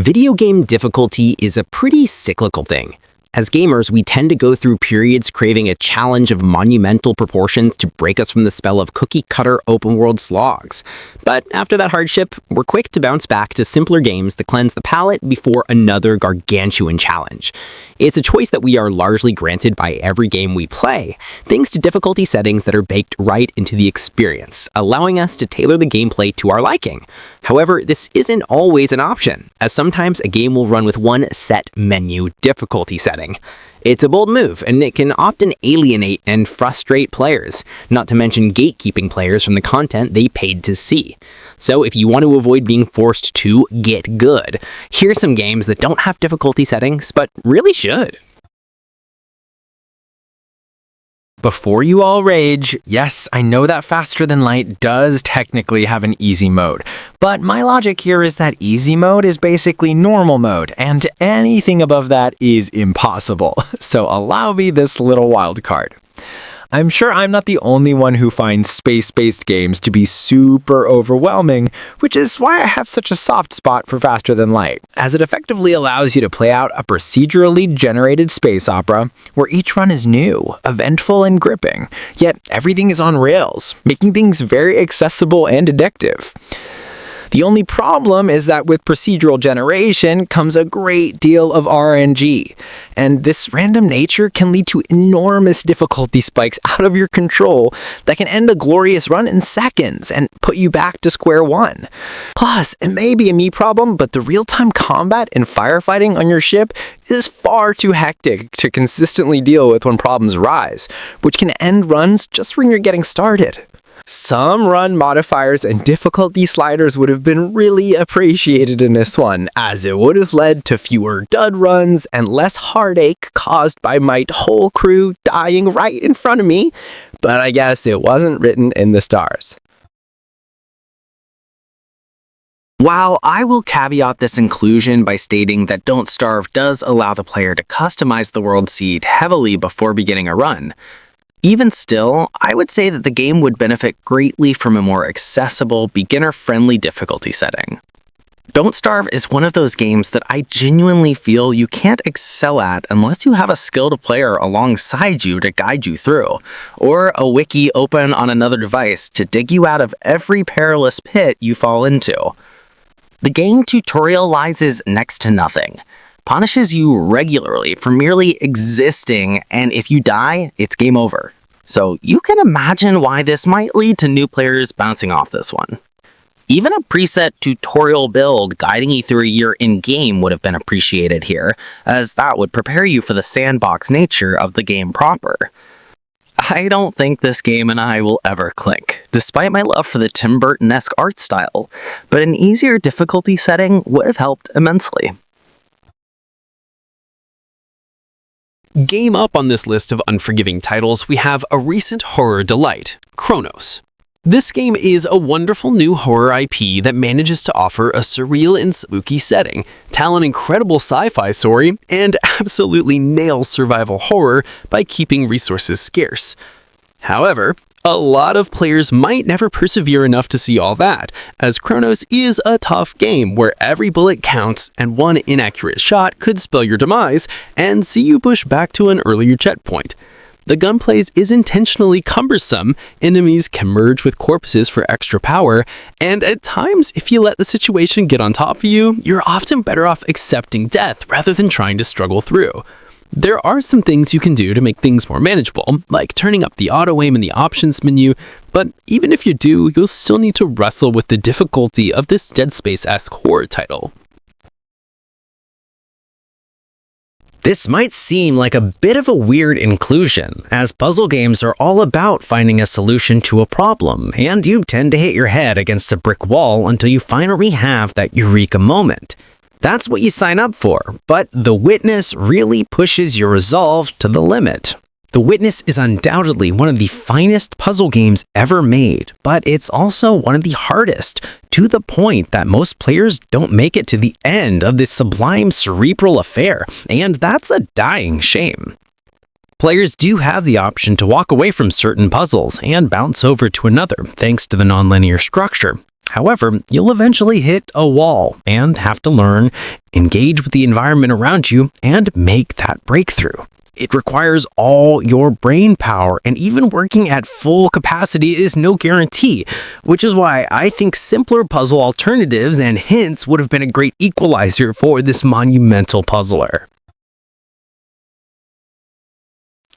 Video game difficulty is a pretty cyclical thing. As gamers, we tend to go through periods craving a challenge of monumental proportions to break us from the spell of cookie-cutter open-world slogs. But after that hardship, we're quick to bounce back to simpler games that cleanse the palate before another gargantuan challenge. It's a choice that we are largely granted by every game we play, thanks to difficulty settings that are baked right into the experience, allowing us to tailor the gameplay to our liking. However, this isn't always an option, as sometimes a game will run with one set menu difficulty setting. It's a bold move, and it can often alienate and frustrate players, not to mention gatekeeping players from the content they paid to see. So if you want to avoid being forced to get good, here's some games that don't have difficulty settings, but really should. Before you all rage, yes, I know that Faster Than Light does technically have an easy mode, but my logic here is that easy mode is basically normal mode, and anything above that is impossible. So allow me this little wild card. I'm sure I'm not the only one who finds space-based games to be super overwhelming, which is why I have such a soft spot for Faster Than Light, as it effectively allows you to play out a procedurally generated space opera where each run is new, eventful, and gripping, yet everything is on rails, making things very accessible and addictive. The only problem is that with procedural generation comes a great deal of RNG, and this random nature can lead to enormous difficulty spikes out of your control that can end a glorious run in seconds and put you back to square one. Plus, it may be a me problem, but the real-time combat and firefighting on your ship is far too hectic to consistently deal with when problems arise, which can end runs just when you're getting started. Some run modifiers and difficulty sliders would have been really appreciated in this one, as it would have led to fewer dud runs and less heartache caused by my whole crew dying right in front of me, but I guess it wasn't written in the stars. While I will caveat this inclusion by stating that Don't Starve does allow the player to customize the world seed heavily before beginning a run, even still, I would say that the game would benefit greatly from a more accessible, beginner-friendly difficulty setting. Don't Starve is one of those games that I genuinely feel you can't excel at unless you have a skilled player alongside you to guide you through, or a wiki open on another device to dig you out of every perilous pit you fall into. The game tutorializes next to nothing, punishes you regularly for merely existing, and if you die, it's game over. So you can imagine why this might lead to new players bouncing off this one. Even a preset tutorial build guiding you through a year in-game would have been appreciated here, as that would prepare you for the sandbox nature of the game proper. I don't think this game and I will ever clink, despite my love for the Tim Burton-esque art style, but an easier difficulty setting would have helped immensely. Game up on this list of unforgiving titles, we have a recent horror delight, Cronos. This game is a wonderful new horror IP that manages to offer a surreal and spooky setting, tell an incredible sci-fi story, and absolutely nails survival horror by keeping resources scarce. However, a lot of players might never persevere enough to see all that, as Cronos is a tough game where every bullet counts and one inaccurate shot could spell your demise and see you push back to an earlier checkpoint. The gunplay is intentionally cumbersome, enemies can merge with corpses for extra power, and at times, if you let the situation get on top of you, you're often better off accepting death rather than trying to struggle through. There are some things you can do to make things more manageable, like turning up the auto-aim in the options menu, but even if you do, you'll still need to wrestle with the difficulty of this Dead Space-esque horror title. This might seem like a bit of a weird inclusion, as puzzle games are all about finding a solution to a problem, and you tend to hit your head against a brick wall until you finally have that eureka moment. That's what you sign up for, but The Witness really pushes your resolve to the limit. The Witness is undoubtedly one of the finest puzzle games ever made, but it's also one of the hardest, to the point that most players don't make it to the end of this sublime cerebral affair, and that's a dying shame. Players do have the option to walk away from certain puzzles and bounce over to another, thanks to the nonlinear structure. However, you'll eventually hit a wall and have to learn, engage with the environment around you, and make that breakthrough. It requires all your brain power, and even working at full capacity is no guarantee, which is why I think simpler puzzle alternatives and hints would have been a great equalizer for this monumental puzzler.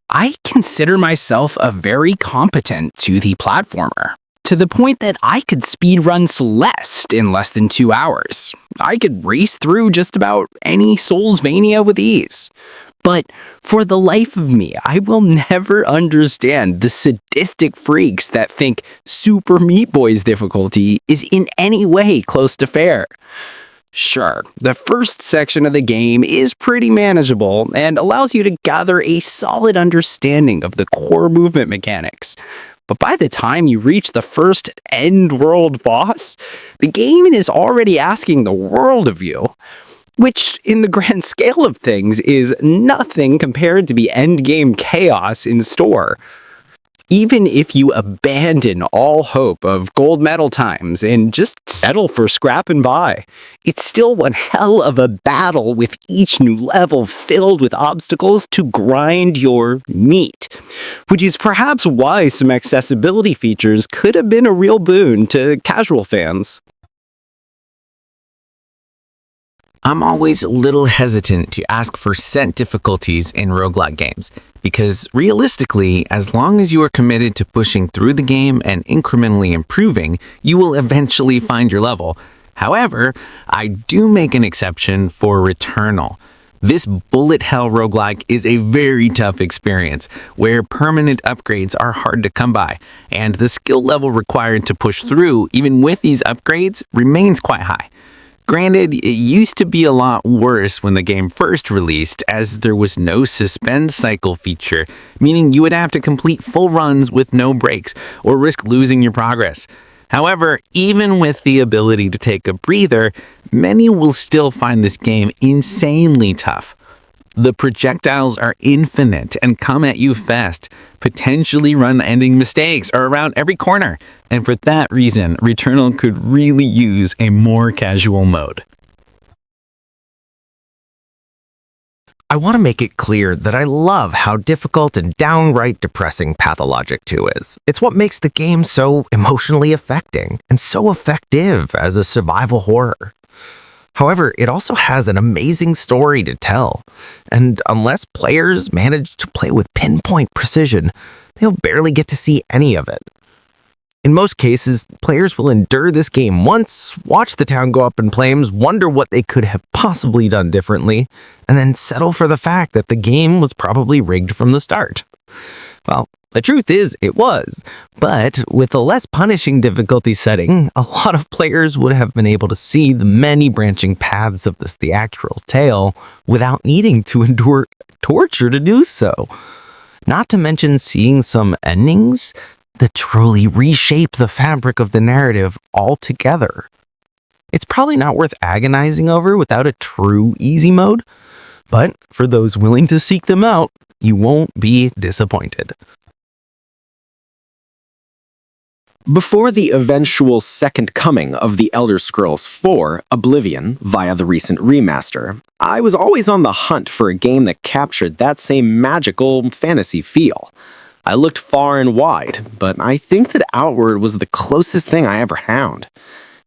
I consider myself a very competent 2D platformer, to the point that I could speedrun Celeste in less than 2 hours. I could race through just about any Soulsvania with ease. But for the life of me, I will never understand the sadistic freaks that think Super Meat Boy's difficulty is in any way close to fair. Sure, the first section of the game is pretty manageable and allows you to gather a solid understanding of the core movement mechanics. But by the time you reach the first end-world boss, the game is already asking the world of you. Which, in the grand scale of things, is nothing compared to the endgame chaos in store. Even if you abandon all hope of gold medal times and just settle for scrap and buy, it's still one hell of a battle with each new level filled with obstacles to grind your meat. Which is perhaps why some accessibility features could have been a real boon to casual fans. I'm always a little hesitant to ask for set difficulties in roguelike games, because realistically, as long as you are committed to pushing through the game and incrementally improving, you will eventually find your level. However, I do make an exception for Returnal. This bullet hell roguelike is a very tough experience, where permanent upgrades are hard to come by, and the skill level required to push through, even with these upgrades, remains quite high. Granted, it used to be a lot worse when the game first released, as there was no suspend cycle feature, meaning you would have to complete full runs with no breaks or risk losing your progress. However, even with the ability to take a breather, many will still find this game insanely tough. The projectiles are infinite and come at you fast. Potentially run-ending mistakes are around every corner, and for that reason, Returnal could really use a more casual mode. I want to make it clear that I love how difficult and downright depressing Pathlogic 2 is. It's what makes the game so emotionally affecting and so effective as a survival horror. However, it also has an amazing story to tell, and unless players manage to play with pinpoint precision, they'll barely get to see any of it. In most cases, players will endure this game once, watch the town go up in flames, wonder what they could have possibly done differently, and then settle for the fact that the game was probably rigged from the start. Well, the truth is, it was, but with a less punishing difficulty setting, a lot of players would have been able to see the many branching paths of this theatrical tale without needing to endure torture to do so. Not to mention seeing some endings that truly reshape the fabric of the narrative altogether. It's probably not worth agonizing over without a true easy mode, but for those willing to seek them out, you won't be disappointed. Before the eventual second coming of The Elder Scrolls IV: Oblivion via the recent remaster, I was always on the hunt for a game that captured that same magical fantasy feel. I looked far and wide, but I think that Outward was the closest thing I ever found.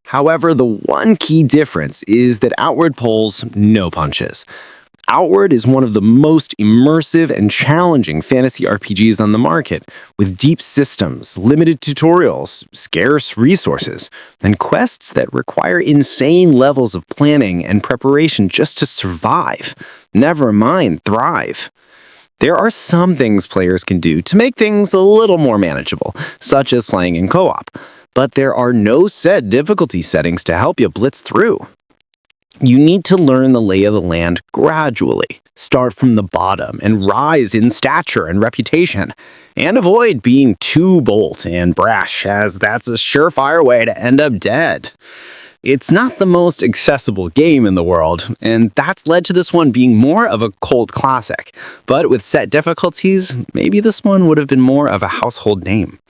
However, the one key difference is that Outward pulls no punches. Outward is one of the most immersive and challenging fantasy RPGs on the market, with deep systems, limited tutorials, scarce resources, and quests that require insane levels of planning and preparation just to survive, never mind thrive. There are some things players can do to make things a little more manageable, such as playing in co-op, but there are no set difficulty settings to help you blitz through. You need to learn the lay of the land gradually, start from the bottom, and rise in stature and reputation, and avoid being too bold and brash, as that's a surefire way to end up dead. It's not the most accessible game in the world, and that's led to this one being more of a cult classic, but with set difficulties, maybe this one would have been more of a household name.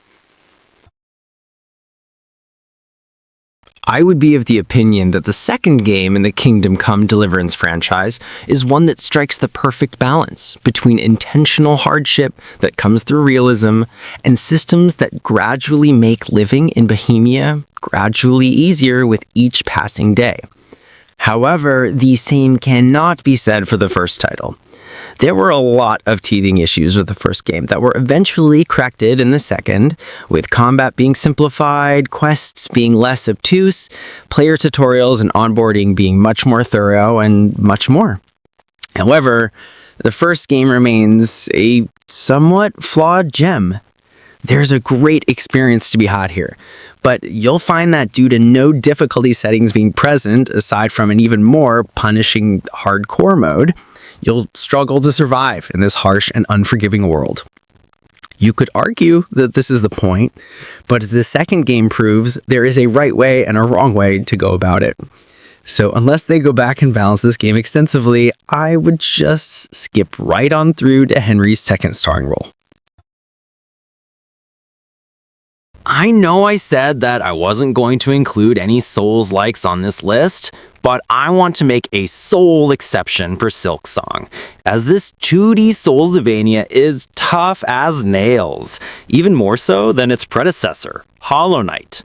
I would be of the opinion that the second game in the Kingdom Come Deliverance franchise is one that strikes the perfect balance between intentional hardship that comes through realism and systems that gradually make living in Bohemia gradually easier with each passing day. However, the same cannot be said for the first title. There were a lot of teething issues with the first game that were eventually corrected in the second, with combat being simplified, quests being less obtuse, player tutorials and onboarding being much more thorough, and much more. However, the first game remains a somewhat flawed gem. There's a great experience to be had here, but you'll find that due to no difficulty settings being present, aside from an even more punishing hardcore mode, you'll struggle to survive in this harsh and unforgiving world. You could argue that this is the point, but the second game proves there is a right way and a wrong way to go about it. So unless they go back and balance this game extensively, I would just skip right on through to Henry's second starring role. I know I said that I wasn't going to include any Souls-likes on this list, but I want to make a soul exception for Silksong, as this 2D Soulsavania is tough as nails, even more so than its predecessor, Hollow Knight.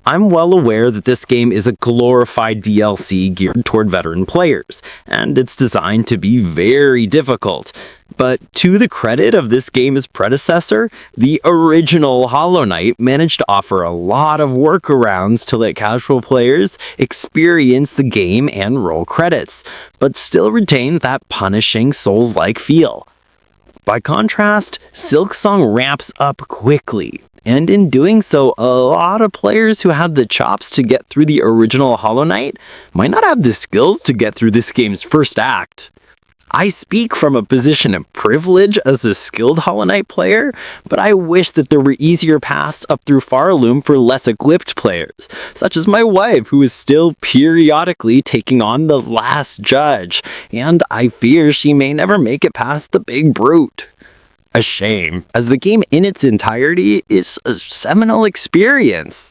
I'm well aware that this game is a glorified DLC geared toward veteran players, and it's designed to be very difficult. But to the credit of this game's predecessor, the original Hollow Knight managed to offer a lot of workarounds to let casual players experience the game and roll credits, but still retain that punishing Souls-like feel. By contrast, Silksong ramps up quickly, and in doing so, a lot of players who had the chops to get through the original Hollow Knight might not have the skills to get through this game's first act. I speak from a position of privilege as a skilled Hollow Knight player, but I wish that there were easier paths up through Farloom for less equipped players, such as my wife, who is still periodically taking on the Last Judge, and I fear she may never make it past the Big Brute. A shame, as the game in its entirety is a seminal experience.